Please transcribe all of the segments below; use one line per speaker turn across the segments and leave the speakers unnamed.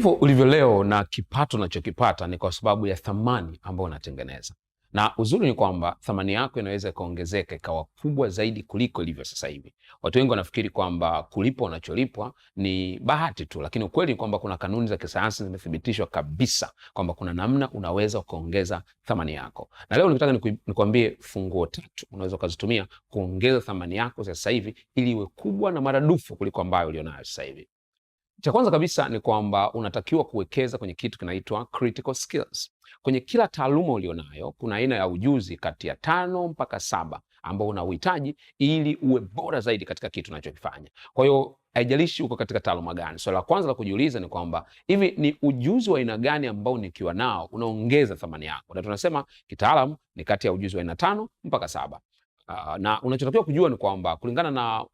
Hivyo ulivyo leo na kipato unachokipata ni kwa sababu ya thamani ambayo unatengeneza. Na uzuri ni kwamba thamani yako inaweza ikaongezeka ikawa kubwa zaidi kuliko ilivyo sasa hivi. Watu wengi wanafikiri kwamba kulipwa unacholipwa ni bahati tu, lakini ukweli ni kwamba kuna kanuni za kisayansi zimethibitishwa kabisa kwamba kuna namna unaweza ukaongeza thamani yako. Na leo nataka nikwambie funguo 3 unaweza ukazitumia kuongeza thamani yako sasa hivi ili iwe kubwa na maradufu kuliko ambayo ulionayo sasa hivi. Cha kwanza kabisa ni kwamba unatakiwa kuwekeza kwenye kitu kinaitwa critical skills. Kwenye kila taaluma ulionayo kuna aina ya ujuzi kati ya 5 mpaka 7 ambao unauhitaji ili uwe bora zaidi katika kitu unachokifanya. Kwa hiyo haijalishi uko katika taaluma gani. Swali la kwanza la kujiuliza ni kwamba hivi ni ujuzi wa aina gani ambao nikiwa nao unaongeza thamani yako? Na tunasema kitaalamu ni kati ya ujuzi wa aina 5 mpaka 7. Na unachotakiwa kujua ni kwamba kulingana na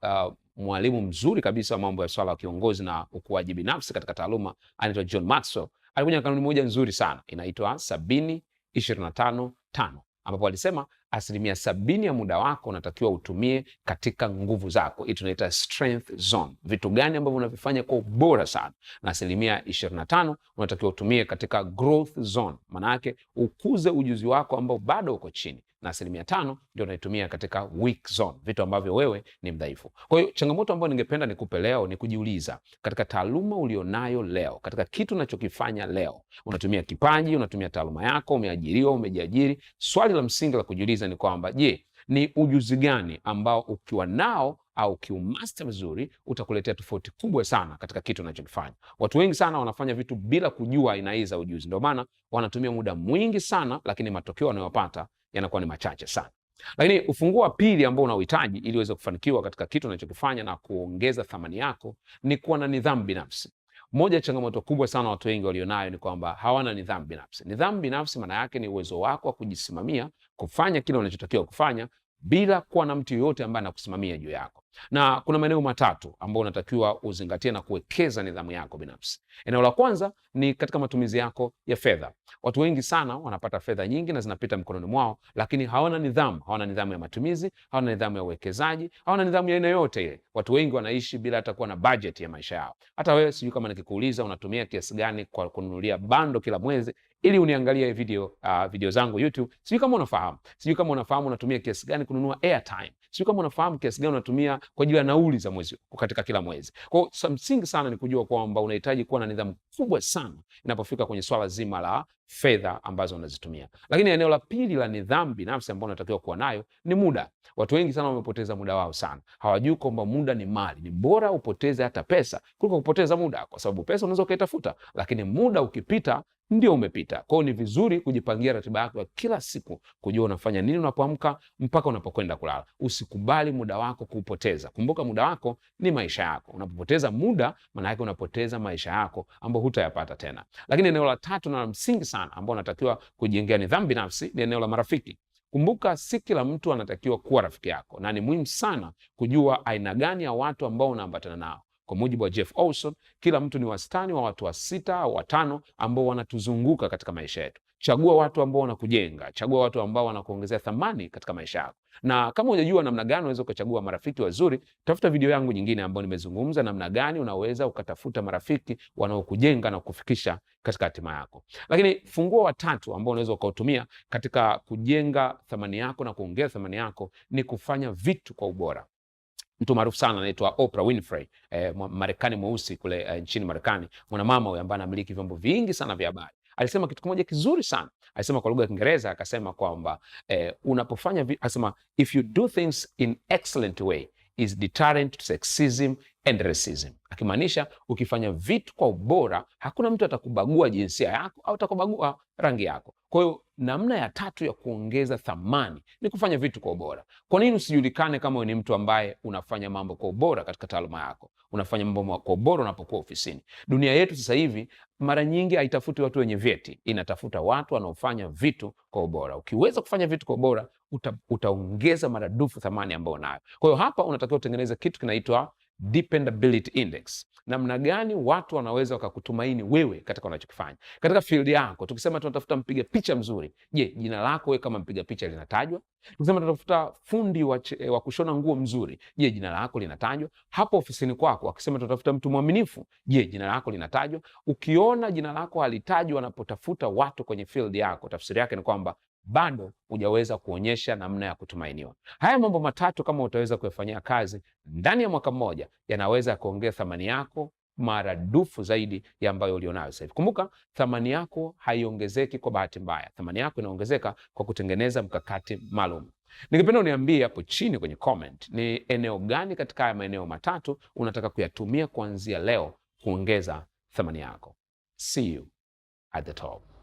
mwalimu mzuri kabisa wa mambo ya swala ya kiongozi na ukuaji binafsi katika taaluma anaitwa John Maxwell, alikuja na kanuni moja nzuri sana inaitwa 70-25-5, ambapo alisema 70% ya muda wako unatakiwa utumie katika nguvu zako. Hii tunaita strength zone, vitu gani ambavyo unavifanya kwa ubora sana, na 25% unatakiwa utumie katika growth zone, maana yake ukuze ujuzi wako ambao bado uko chini, na 5% ndio unaitumia katika weak zone, vitu ambavyo wewe ni mdhaifu. Kwa hiyo changamoto ambayo ningependa nikupe leo ni kujiuliza, katika taaluma ulionayo leo, katika kitu unachokifanya leo, unatumia kipaji, unatumia taaluma yako, umeajiriwa, umejiajiri. Swali la msingi la kujiuliza ni kwamba je, ni ujuzi gani ambao ukiwa nao au ukiumaster vizuri utakuletea tofauti kubwa sana katika kitu unachokifanya. Watu wengi sana wanafanya vitu bila kujua aina hii za ujuzi, ndio maana wanatumia muda mwingi sana, lakini matokeo wanayopata yanakuwa ni machache sana. Lakini ufunguo wa pili ambao unauhitaji ili uweze kufanikiwa katika kitu unachokifanya na kuongeza thamani yako ni kuwa na nidhamu binafsi. Moja ya changamoto kubwa sana watu wengi walionayo ni kwamba hawana nidhamu binafsi. Nidhamu binafsi maana yake ni uwezo wako wa kujisimamia, kufanya kile unachotakiwa kufanya bila kuwa na mtu yoyote ambaye anakusimamia juu yako. Na kuna maeneo 3 ambayo unatakiwa uzingatie na kuwekeza nidhamu yako binafsi. Eneo la kwanza ni katika matumizi yako ya fedha. Watu wengi sana wanapata fedha nyingi na zinapita mkononi mwao, lakini hawana nidhamu. Hawana nidhamu ya matumizi, hawana nidhamu ya uwekezaji, hawana nidhamu ya aina yote ile. Watu wengi wanaishi bila hata kuwa na budget ya maisha yao. Hata wewe sijui kama nikikuuliza unatumia kiasi gani kwa kununulia bando kila mwezi ili uniangalie video zangu YouTube, sijui kama unafahamu. Sijui kama unafahamu unatumia kiasi gani kununua airtime. Sijui kama unafahamu kiasi gani unatumia kwa ajili ya nauli za mwezi katika kila mwezi. Kwa hiyo msingi sana ni kujua kwamba unahitaji kuwa na nidhamu kubwa sana inapofika kwenye swala zima la fedha ambazo unazitumia. Lakini eneo la pili la nidhamu binafsi ambao unatakiwa kuwa nayo ni muda. Watu wengi sana wamepoteza muda wao sana. Hawajui kwamba muda ni mali. Ni bora upoteze hata pesa kuliko kupoteza muda, kwa sababu pesa unaweza ukaitafuta, lakini muda ukipita ndio umepita. Kwa hiyo ni vizuri kujipangia ratiba yako ya kila siku, kujua unafanya nini unapoamka mpaka unapokwenda kulala. Usikubali muda wako kuupoteza. Kumbuka muda wako ni maisha yako. Unapopoteza muda, maana yake unapoteza maisha yako ambayo hutayapata tena. Lakini eneo la 3 na la msingi sana ambao unatakiwa kujengea nidhamu binafsi ni eneo la marafiki. Kumbuka si kila mtu anatakiwa kuwa rafiki yako, na ni muhimu sana kujua aina gani ya watu ambao unaambatana nao. Kwa mujibu wa Jeff Olson, kila mtu ni wastani wa watu 6 au 5 ambao wanatuzunguka katika maisha yetu. Chagua watu ambao wanakujenga, chagua watu ambao wanakuongezea thamani katika maisha yako. Na kama hujajua namna gani unaweza ukachagua marafiki wazuri, tafuta video yangu nyingine ambayo nimezungumza namna gani unaweza ukatafuta marafiki wanaokujenga na kukufikisha katika hatima yako. Lakini funguo wa 3 ambao unaweza ukautumia katika kujenga thamani yako na kuongeza thamani yako ni kufanya vitu kwa ubora. Mtu maarufu sana anaitwa Oprah Winfrey, Marekani mweusi kule nchini Marekani, mwanamama huyu ambaye anamiliki vyombo vingi sana vya habari. Alisema kitu kimoja kizuri sana. Alisema kwa lugha ya Kiingereza, akasema kwamba unapofanya asema if you do things in excellent way is deterrent to sexism and racism. Akimaanisha ukifanya vitu kwa ubora hakuna mtu atakubagua jinsia yako au atakubagua rangi yako. Kwa hiyo namna ya 3 ya kuongeza thamani ni kufanya vitu kwa ubora. Kwa nini usijulikane kama ni mtu ambaye unafanya mambo kwa ubora katika taaluma yako? Unafanya mambo kwa ubora unapokuwa ofisini. Dunia yetu sasa hivi mara nyingi haitafuti watu wenye vyeti, inatafuta watu wanaofanya vitu kwa ubora. Ukiweza kufanya vitu kwa ubora utaongeza maradufu thamani ambayo unayo. Kwa hiyo hapa unatakiwa utengeneze kitu kinaitwa dependability index. Namna gani watu wanaweza wakakutumaini wewe katika unachokifanya katika field yako. Tukisema tunatafuta mpiga picha mzuri, je, jina lako wewe kama mpiga picha linatajwa? Tukisema tunatafuta fundi wa kushona nguo mzuri, je, jina lako linatajwa? Hapo ofisini kwako akisema tunatafuta mtu mwaminifu, je, jina lako linatajwa? Ukiona jina lako halitajwa wanapotafuta watu kwenye field yako, tafsiri yake ni kwamba bado hujaweza kuonyesha namna ya kutumainiwa. Haya mambo matatu kama utaweza kuyafanyia kazi ndani ya mwaka mmoja, yanaweza kuongeza thamani yako maradufu zaidi ya ambayo ulionayo sasa hivi. Kumbuka, thamani yako haiongezeki kwa bahati mbaya. Thamani yako inaongezeka kwa kutengeneza mkakati maalum. Ningependa uniambie hapo chini kwenye comment ni eneo gani katika haya maeneo matatu unataka kuyatumia kuanzia leo kuongeza thamani yako. See you at the top.